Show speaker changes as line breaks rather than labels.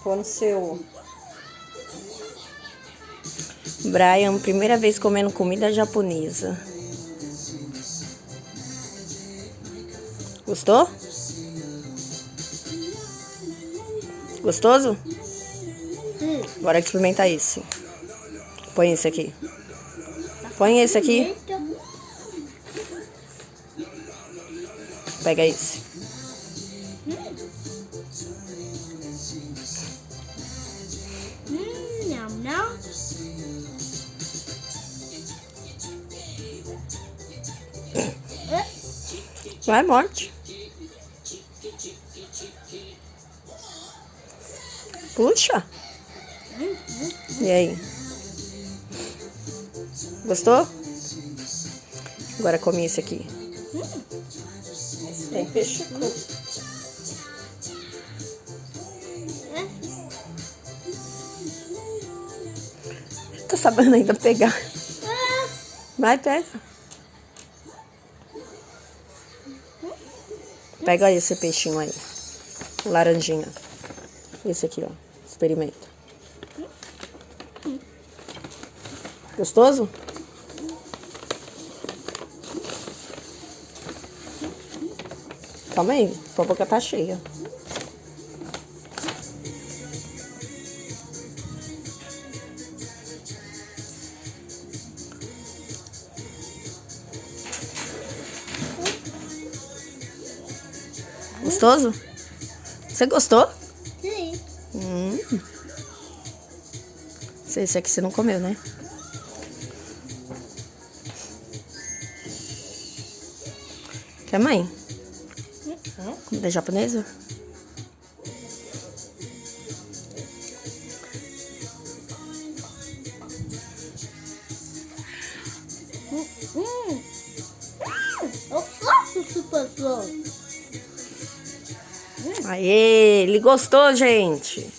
aconteceu? Brian, primeira vez comendo comida japonesa. Gostou? Gostoso? Agora experimenta esse. Põe esse aqui. Põe esse aqui. Pega esse.
Não.
Vai, morte. Puxa. E aí? Gostou? Agora come esse aqui. Esse tem peixe cru. Tá sabendo ainda pegar. Vai, pega. Pega esse peixinho aí. Laranjinha. Esse aqui, ó. Experimenta. Gostoso? Calma aí, sua boca tá cheia. Gostoso? Você gostou?
Sim.
Esse aqui você não comeu, né? Quer, mãe? Comida japonesa?
Eu faço super.
Aê, ele gostou, gente.